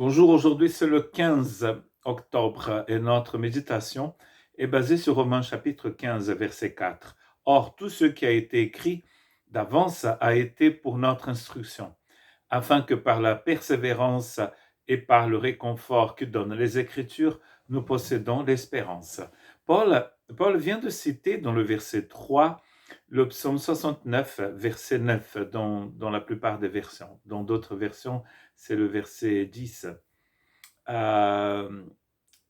Bonjour, aujourd'hui c'est le 15 octobre et notre méditation est basée sur Romains chapitre 15, verset 4. Or, tout ce qui a été écrit d'avance a été pour notre instruction, afin que par la persévérance et par le réconfort que donnent les Écritures, nous possédons l'espérance. Paul vient de citer dans le verset 3 le psaume 69, verset 9, dans la plupart des versions. Dans d'autres versions, c'est le verset 10. Euh,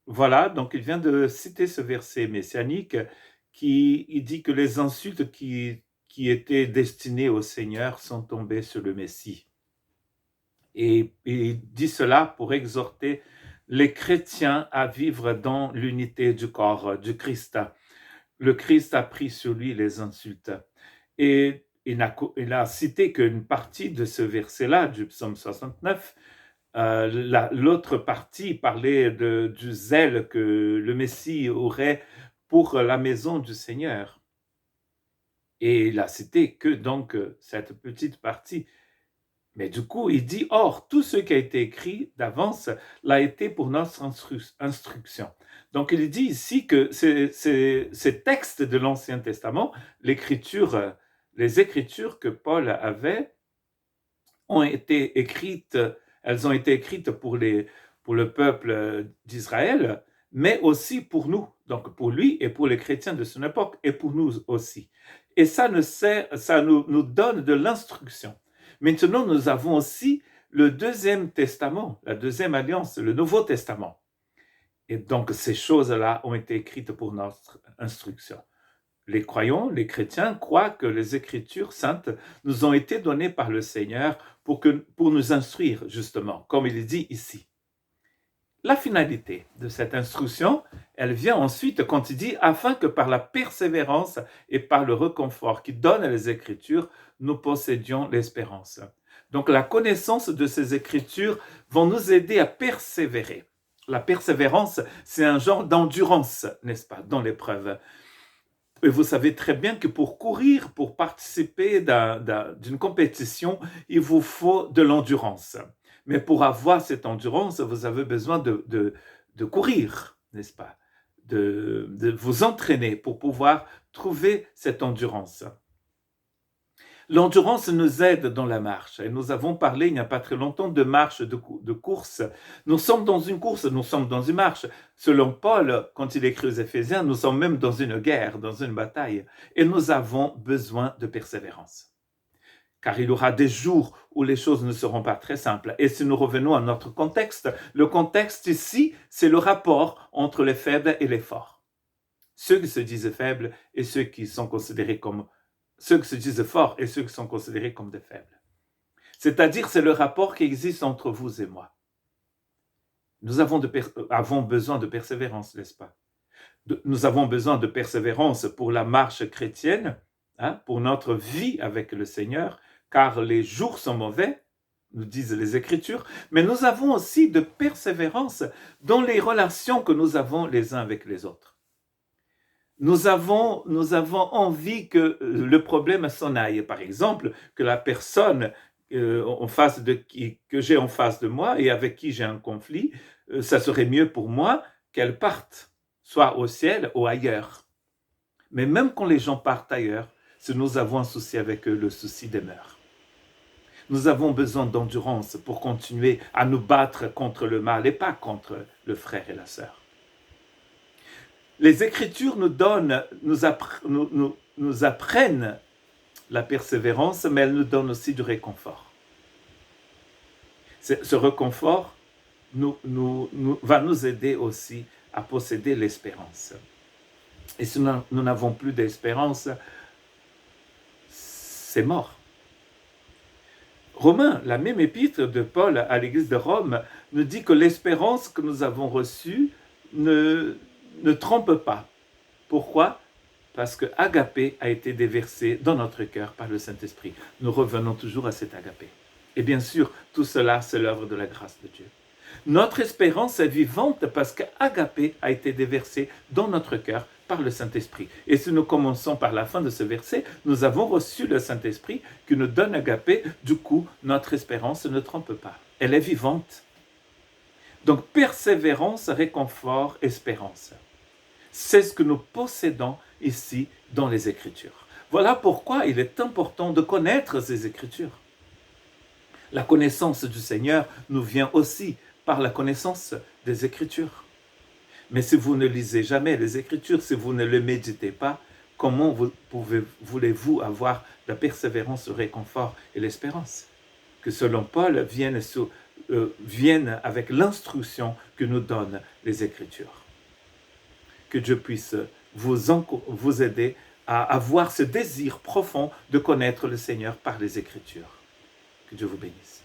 voilà, donc il vient de citer ce verset messianique qui il dit que les insultes qui étaient destinées au Seigneur sont tombées sur le Messie. Et il dit cela pour exhorter les chrétiens à vivre dans l'unité du corps du Christ. Le Christ a pris sur lui les insultes. Et il a cité qu'une partie de ce verset-là, du psaume 69, l'autre partie parlait du zèle que le Messie aurait pour la maison du Seigneur. Et il a cité que donc cette petite partie. Mais du coup, il dit, or, tout ce qui a été écrit d'avance l'a été pour notre instruction. Donc, il dit ici que ces textes de l'Ancien Testament, les écritures que Paul avait, ont été écrites, elles ont été écrites pour le peuple d'Israël, mais aussi pour nous, donc pour lui et pour les chrétiens de son époque, et pour nous aussi. Et ça nous donne de l'instruction. Maintenant, nous avons aussi le Deuxième Testament, la Deuxième Alliance, le Nouveau Testament. Et donc, ces choses-là ont été écrites pour notre instruction. Les croyants, les chrétiens croient que les Écritures saintes nous ont été données par le Seigneur pour nous instruire, justement, comme il est dit ici. La finalité de cette instruction, elle vient ensuite quand il dit « afin que par la persévérance et par le réconfort qui donne les Écritures, nous possédions l'espérance ». Donc la connaissance de ces Écritures vont nous aider à persévérer. La persévérance, c'est un genre d'endurance, n'est-ce pas, dans l'épreuve. Et vous savez très bien que pour courir, pour participer d'une compétition, il vous faut de l'endurance. Mais pour avoir cette endurance, vous avez besoin de courir, n'est-ce pas? De vous entraîner pour pouvoir trouver cette endurance. L'endurance nous aide dans la marche. Et nous avons parlé il n'y a pas très longtemps de marche, de course. Nous sommes dans une course, nous sommes dans une marche. Selon Paul, quand il écrit aux Éphésiens, nous sommes même dans une guerre, dans une bataille. Et nous avons besoin de persévérance. Car il y aura des jours où les choses ne seront pas très simples. Et si nous revenons à notre contexte, le contexte ici, c'est le rapport entre les faibles et les forts. Ceux qui se disent faibles et ceux qui sont considérés comme ceux qui se disent forts et ceux qui sont considérés comme des faibles. C'est-à-dire, c'est le rapport qui existe entre vous et moi. Nous avons besoin de persévérance, n'est-ce pas? Nous avons besoin de persévérance pour la marche chrétienne, pour notre vie avec le Seigneur, car les jours sont mauvais, nous disent les Écritures, mais nous avons aussi de persévérance dans les relations que nous avons les uns avec les autres. Nous avons envie que le problème s'en aille. Par exemple, que la personne que j'ai en face de moi et avec qui j'ai un conflit, ça serait mieux pour moi qu'elle parte, soit au ciel ou ailleurs. Mais même quand les gens partent ailleurs, si nous avons un souci avec eux, le souci demeure. Nous avons besoin d'endurance pour continuer à nous battre contre le mal et pas contre le frère et la sœur. Les Écritures nous apprennent la persévérance, mais elles nous donnent aussi du réconfort. Ce réconfort va nous aider aussi à posséder l'espérance. Et si nous n'avons plus d'espérance, c'est mort. Romains, la même épître de Paul à l'église de Rome, nous dit que l'espérance que nous avons reçue ne trompe pas. Pourquoi? Parce que agapé a été déversé dans notre cœur par le Saint-Esprit. Nous revenons toujours à cet agapé. Et bien sûr, tout cela, c'est l'œuvre de la grâce de Dieu. Notre espérance est vivante parce qu'agapé a été déversé dans notre cœur par le Saint-Esprit. Et si nous commençons par la fin de ce verset, nous avons reçu le Saint-Esprit qui nous donne agapé. Du coup, notre espérance ne trompe pas. Elle est vivante. Donc, persévérance, réconfort, espérance. C'est ce que nous possédons ici dans les Écritures. Voilà pourquoi il est important de connaître ces Écritures. La connaissance du Seigneur nous vient aussi par la connaissance des Écritures. Mais si vous ne lisez jamais les Écritures, si vous ne les méditez pas, comment voulez-vous avoir la persévérance, le réconfort et l'espérance? Que selon Paul, viennent avec l'instruction que nous donnent les Écritures. Que Dieu puisse vous aider à avoir ce désir profond de connaître le Seigneur par les Écritures. Que Dieu vous bénisse.